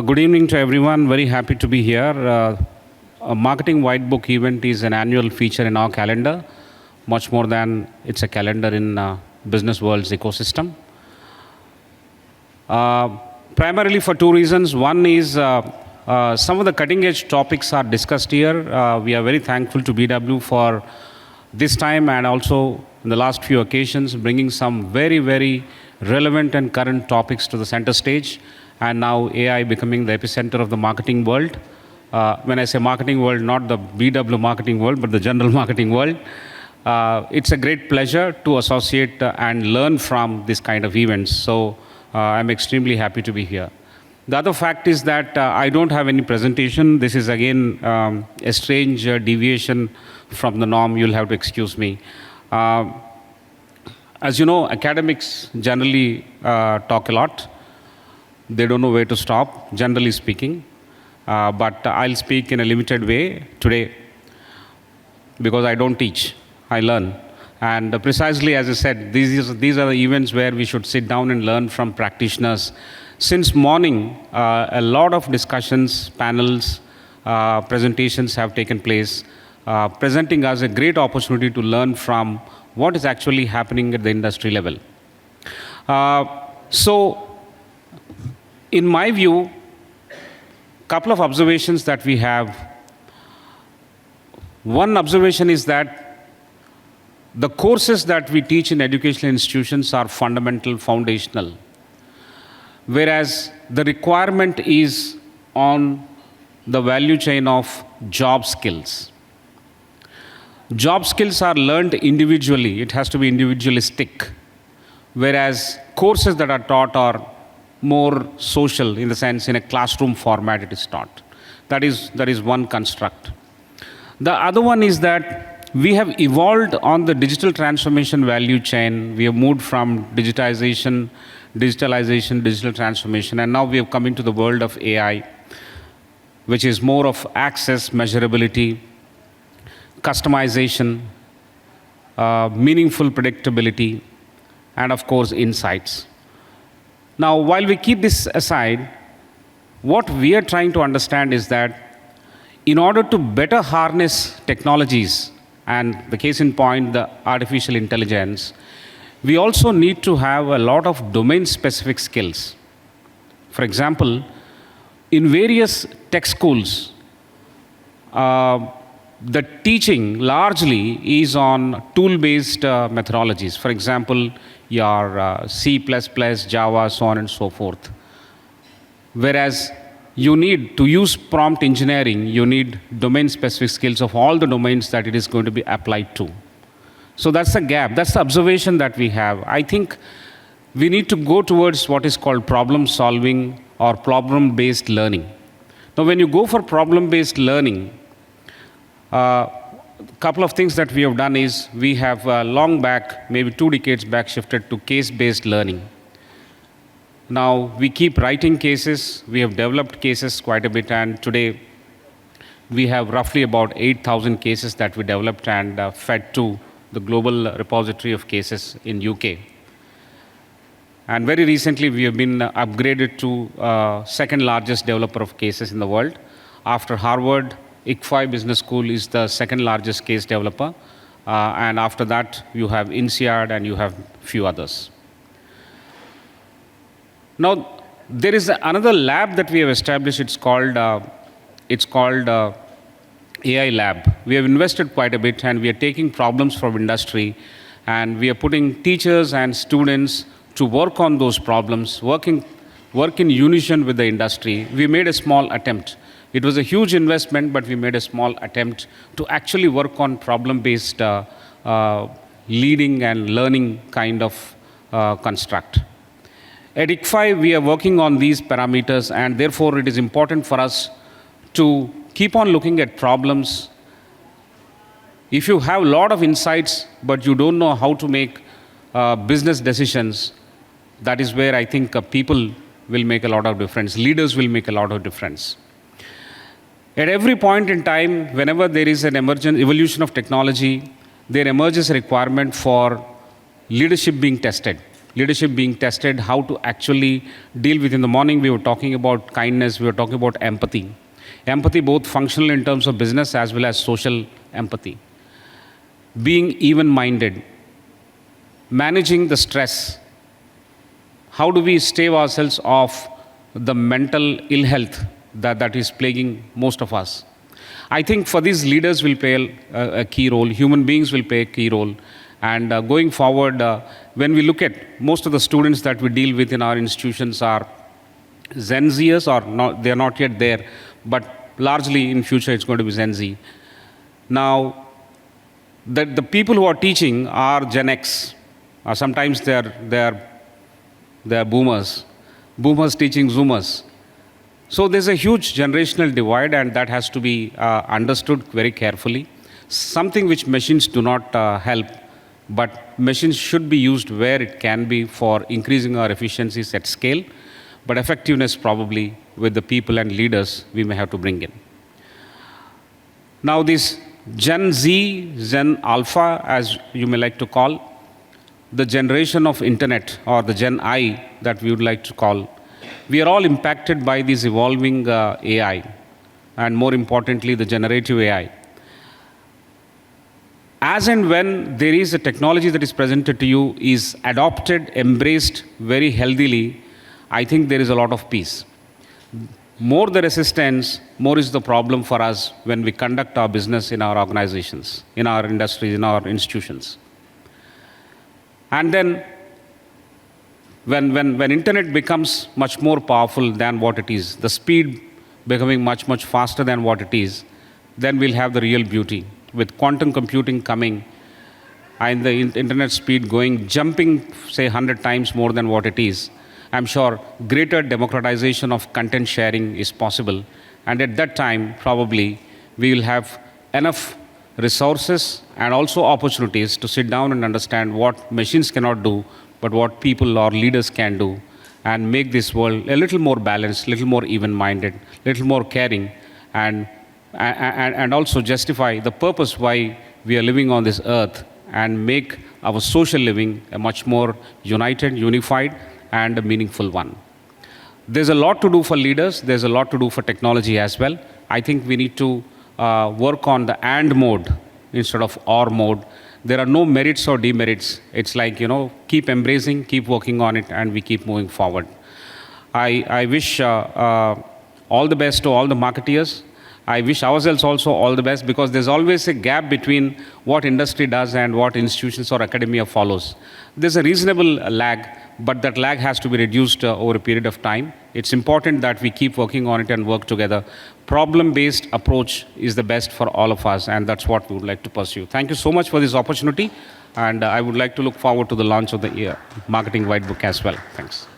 Good evening to everyone. Very happy to be here. A Marketing White Book event is an annual feature in our calendar, much more than it's a calendar in business world's ecosystem. Primarily for two reasons. One is some of the cutting edge topics are discussed here. We are very thankful to BW for this time and also in the last few occasions bringing some very, very relevant and current topics to the center stage. And now AI becoming the epicenter of the marketing world. When I say marketing world, not the BW marketing world, but the general marketing world. It's a great pleasure to associate and learn from this kind of events. So I'm extremely happy to be here. The other fact is that I don't have any presentation. This is again a strange deviation from the norm. You'll have to excuse me. As you know, academics generally talk a lot. They don't know where to stop, generally speaking. But I'll speak in a limited way today because I don't teach, I learn. And precisely as I said, these are the events where we should sit down and learn from practitioners. Since morning, a lot of discussions, panels, presentations have taken place, presenting us a great opportunity to learn from what is actually happening at the industry level. So, in my view, couple of observations that we have. One observation is that the courses that we teach in educational institutions are fundamental, foundational, whereas the requirement is on the value chain of job skills. Job skills are learned individually. It has to be individualistic, whereas courses that are taught are more social, in the sense in a classroom format it is taught. That is one construct. The other one is that we have evolved on the digital transformation value chain. We have moved from digitalization, digital transformation, and now we have come into the world of AI, which is more of access, measurability, customization, meaningful predictability, and of course insights. Now, while we keep this aside, what we are trying to understand is that in order to better harness technologies, and the case in point, the artificial intelligence, we also need to have a lot of domain-specific skills. For example, in various tech schools, the teaching largely is on tool-based methodologies. For example, your C++, Java, so on and so forth. Whereas you need to use prompt engineering, you need domain-specific skills of all the domains that it is going to be applied to. So that's the gap, that's the observation that we have. I think we need to go towards what is called problem solving or problem-based learning. Now, when you go for problem-based learning, couple of things that we have done is we have long back, maybe 2 decades back, shifted to case-based learning. Now, we keep writing cases. We have developed cases quite a bit, and today we have roughly about 8,000 cases that we developed and fed to the global repository of cases in UK. And very recently, we have been upgraded to second largest developer of cases in the world. After Harvard, ICFAI Business School is the second largest case developer. And after that, you have INSEAD and you have few others. Now, there is another lab that we have established. It's called AI Lab. We have invested quite a bit, and we are taking problems from industry, and we are putting teachers and students to work on those problems, work in unison with the industry. We made a small attempt. It was a huge investment, but we made a small attempt to actually work on problem-based leading and learning kind of construct. At ICFAI, we are working on these parameters, and therefore it is important for us to keep on looking at problems. If you have a lot of insights, but you don't know how to make business decisions, that is where I think people will make a lot of difference. Leaders will make a lot of difference. At every point in time, whenever there is an evolution of technology, there emerges a requirement for leadership being tested. leadership being tested, how to actually deal with. In the morning, we were talking about kindness, we were talking about empathy. Empathy, both functional in terms of business as well as social empathy. Being even-minded, managing the stress. How do we stave ourselves off the mental ill health that is plaguing most of us? I think for these leaders will play a key role, human beings will play a key role. And going forward, when we look at most of the students that we deal with in our institutions are Gen Zers, or not, they're not yet there, but largely in future it's going to be Gen Z. Now, the people who are teaching are Gen X. Sometimes they're boomers teaching Zoomers. So there's a huge generational divide, and that has to be understood very carefully. Something which machines do not help, but machines should be used where it can be for increasing our efficiencies at scale, but effectiveness probably with the people and leaders we may have to bring in. Now this Gen Z, Gen Alpha, as you may like to call, the generation of internet, or the Gen I that we would like to call, we are all impacted by this evolving AI, and more importantly, the generative AI. As and when there is a technology that is presented to you, is adopted, embraced very healthily, I think there is a lot of peace. More the resistance, more is the problem for us when we conduct our business in our organizations, in our industries, in our institutions. And then when internet becomes much more powerful than what it is, the speed becoming much, much faster than what it is, then we'll have the real beauty. With quantum computing coming and the internet speed jumping, say, 100 times more than what it is, I'm sure greater democratization of content sharing is possible. And at that time, probably, we will have enough resources and also opportunities to sit down and understand what machines cannot do, but what people or leaders can do, and make this world a little more balanced, a little more even-minded, a little more caring, and also justify the purpose why we are living on this earth, and make our social living a much more united, unified, and a meaningful one. There's a lot to do for leaders. There's a lot to do for technology as well. I think we need to work on the and mode instead of or mode. There are no merits or demerits. It's like, keep embracing, keep working on it, and we keep moving forward. I wish all the best to all the marketeers. I wish ourselves also all the best, because there's always a gap between what industry does and what institutions or academia follows. There's a reasonable lag, but that lag has to be reduced over a period of time. It's important that we keep working on it and work together. Problem-based approach is the best for all of us, and that's what we would like to pursue. Thank you so much for this opportunity, and I would like to look forward to the launch of the Marketing White Book as well. Thanks.